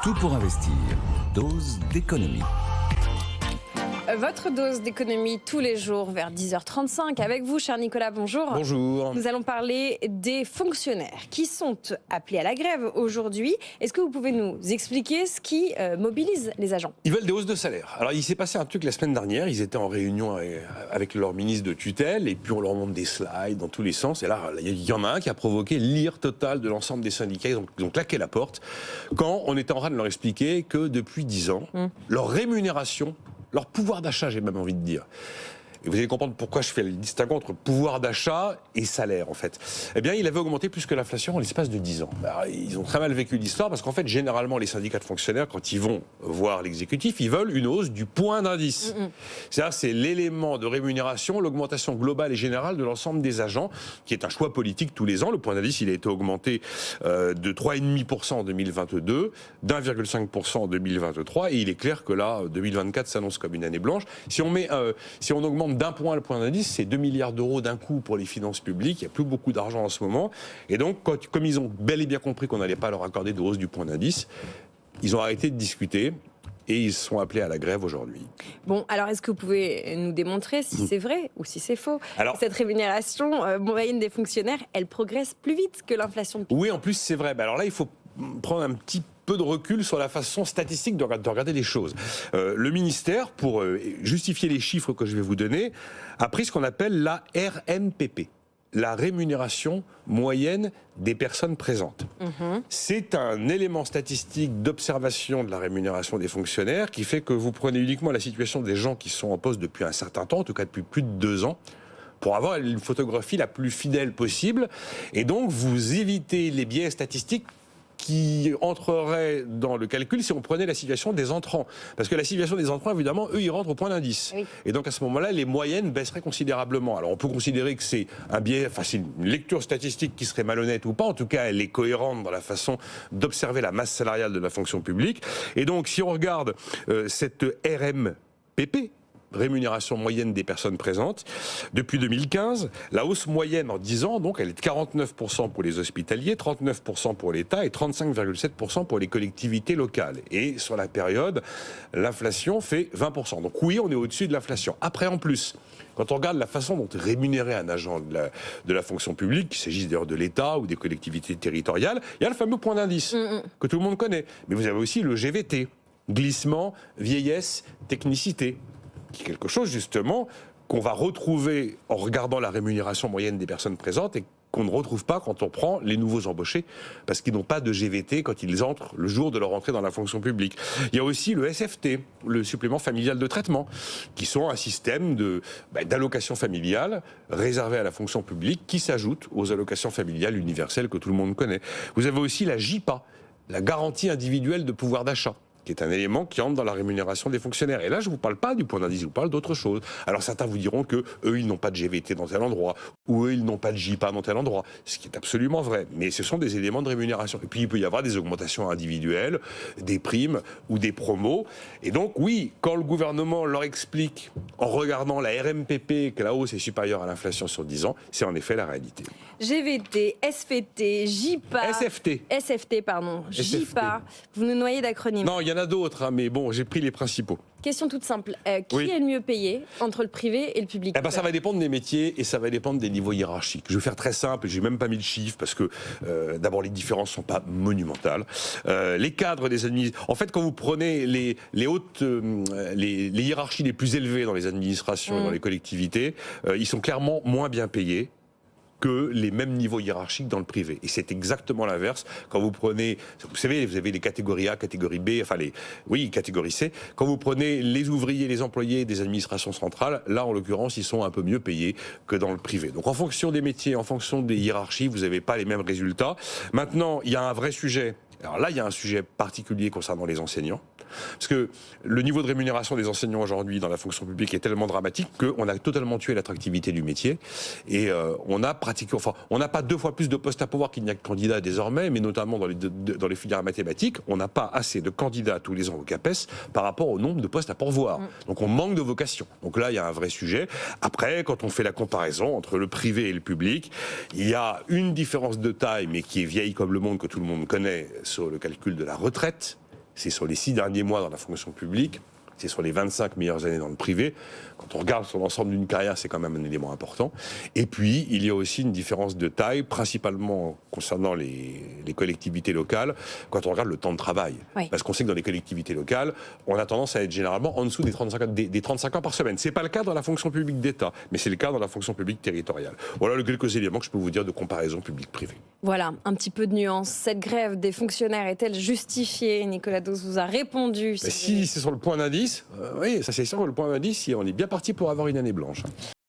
Tout pour investir. Dose d'économie. Votre dose d'économie tous les jours vers 10h35 avec vous, cher Nicolas, bonjour. Bonjour. Nous allons parler des fonctionnaires qui sont appelés à la grève aujourd'hui. Est-ce que vous pouvez nous expliquer ce qui mobilise les agents ? Ils veulent des hausses de salaire. Alors il s'est passé un truc la semaine dernière, ils étaient en réunion avec leur ministre de tutelle et puis on leur montre des slides dans tous les sens et là il y en a un qui a provoqué l'ire totale de l'ensemble des syndicats, ils ont claqué la porte quand on était en train de leur expliquer que depuis 10 ans, leur rémunération, leur pouvoir d'achat, j'ai même envie de dire. Et vous allez comprendre pourquoi je fais le distinguo entre pouvoir d'achat et salaire, en fait. Eh bien, il avait augmenté plus que l'inflation en l'espace de 10 ans. Alors, ils ont très mal vécu l'histoire parce qu'en fait, généralement, les syndicats de fonctionnaires, quand ils vont voir l'exécutif, ils veulent une hausse du point d'indice. C'est-à-dire, c'est l'élément de rémunération, l'augmentation globale et générale de l'ensemble des agents, qui est un choix politique tous les ans. Le point d'indice, il a été augmenté de 3,5% en 2022, d'1,5% en 2023, et il est clair que là, 2024 s'annonce comme une année blanche. Si on augmente d'un point le point d'indice, c'est 2 milliards d'euros d'un coup pour les finances publiques. Il n'y a plus beaucoup d'argent en ce moment. Et donc, comme ils ont bel et bien compris qu'on n'allait pas leur accorder de hausse du point d'indice, ils ont arrêté de discuter et ils sont appelés à la grève aujourd'hui. Bon, alors est-ce que vous pouvez nous démontrer si c'est vrai ou si c'est faux ? Alors, cette rémunération moyenne des fonctionnaires, elle progresse plus vite que l'inflation. Oui, en plus, c'est vrai. Alors là, il faut prendre un petit peu de recul sur la façon statistique de regarder les choses. Le ministère, pour justifier les chiffres que je vais vous donner, a pris ce qu'on appelle la RMPP, la rémunération moyenne des personnes présentes. C'est un élément statistique d'observation de la rémunération des fonctionnaires qui fait que vous prenez uniquement la situation des gens qui sont en poste depuis un certain temps, en tout cas depuis plus de 2 ans, pour avoir une photographie la plus fidèle possible. Et donc, vous évitez les biais statistiques qui entrerait dans le calcul si on prenait la situation des entrants. Parce que la situation des entrants, évidemment, eux, ils rentrent au point d'indice. Oui. Et donc, à ce moment-là, les moyennes baisseraient considérablement. Alors, on peut considérer que c'est un biais, enfin, c'est une lecture statistique qui serait malhonnête ou pas. En tout cas, elle est cohérente dans la façon d'observer la masse salariale de la fonction publique. Et donc, si on regarde cette RMPP, rémunération moyenne des personnes présentes, depuis 2015, la hausse moyenne en 10 ans, donc, elle est de 49% pour les hospitaliers, 39% pour l'État et 35,7% pour les collectivités locales. Et sur la période, l'inflation fait 20%. Donc oui, on est au-dessus de l'inflation. Après, en plus, quand on regarde la façon dont est rémunéré un agent de la fonction publique, qu'il s'agisse d'ailleurs de l'État ou des collectivités territoriales, il y a le fameux point d'indice que tout le monde connaît. Mais vous avez aussi le GVT, glissement, vieillesse, technicité, qui est quelque chose justement qu'on va retrouver en regardant la rémunération moyenne des personnes présentes et qu'on ne retrouve pas quand on prend les nouveaux embauchés, parce qu'ils n'ont pas de GVT quand ils entrent le jour de leur entrée dans la fonction publique. Il y a aussi le SFT, le supplément familial de traitement, qui sont un système d'allocation familiale réservé à la fonction publique qui s'ajoute aux allocations familiales universelles que tout le monde connaît. Vous avez aussi la JIPA, la garantie individuelle de pouvoir d'achat, qui est un élément qui entre dans la rémunération des fonctionnaires. Et là, je ne vous parle pas du point d'indice, je vous parle d'autre chose. Alors certains vous diront que eux, ils n'ont pas de GVT dans tel endroit, ou eux, ils n'ont pas de JIPA dans tel endroit, ce qui est absolument vrai. Mais ce sont des éléments de rémunération. Et puis, il peut y avoir des augmentations individuelles, des primes ou des promos. Et donc, oui, quand le gouvernement leur explique, en regardant la RMPP, que la hausse est supérieure à l'inflation sur 10 ans, c'est en effet la réalité. GVT, SFT, JIPA... SFT, pardon. JIPA, vous nous noyez d'acronymes. Non, il y en a d'autres, hein, mais bon, j'ai pris les principaux. Question toute simple. Qui est le mieux payé entre le privé et le public ? Ça va dépendre des métiers et ça va dépendre des niveaux hiérarchiques. Je vais faire très simple, j'ai même pas mis de chiffres parce que d'abord les différences sont pas monumentales. Les cadres des administrations, en fait, quand vous prenez les hiérarchies les plus élevées dans les administrations et dans les collectivités, ils sont clairement moins bien payés que les mêmes niveaux hiérarchiques dans le privé. Et c'est exactement l'inverse. Quand vous prenez, vous savez, vous avez les catégories A, catégorie B, catégorie C. Quand vous prenez les ouvriers, les employés des administrations centrales, là, en l'occurrence, ils sont un peu mieux payés que dans le privé. Donc, en fonction des métiers, en fonction des hiérarchies, vous n'avez pas les mêmes résultats. Maintenant, il y a un vrai sujet. Alors là, il y a un sujet particulier concernant les enseignants. Parce que le niveau de rémunération des enseignants aujourd'hui dans la fonction publique est tellement dramatique qu'on a totalement tué l'attractivité du métier. Et on n'a pas 2 fois plus de postes à pourvoir qu'il n'y a de candidats désormais, mais notamment dans les filières mathématiques, on n'a pas assez de candidats tous les ans au CAPES par rapport au nombre de postes à pourvoir. Donc on manque de vocations. Donc là, il y a un vrai sujet. Après, quand on fait la comparaison entre le privé et le public, il y a une différence de taille, mais qui est vieille comme le monde, que tout le monde connaît, sur le calcul de la retraite. c'est sur les 6 derniers mois dans la fonction publique, c'est sur les 25 meilleures années dans le privé. Quand on regarde sur l'ensemble d'une carrière, c'est quand même un élément important. Et puis, il y a aussi une différence de taille, principalement concernant les collectivités locales, quand on regarde le temps de travail. Oui. Parce qu'on sait que dans les collectivités locales, on a tendance à être généralement en dessous des 35 ans par semaine. Ce n'est pas le cas dans la fonction publique d'État, mais c'est le cas dans la fonction publique territoriale. Voilà quelques éléments que je peux vous dire de comparaison publique-privée. Voilà, un petit peu de nuance. Cette grève des fonctionnaires est-elle justifiée? Nicolas Dos vous a répondu. Si c'est sur le point d'indice, oui, ça c'est sûr, le point d'indice, on est bien parti pour avoir une année blanche.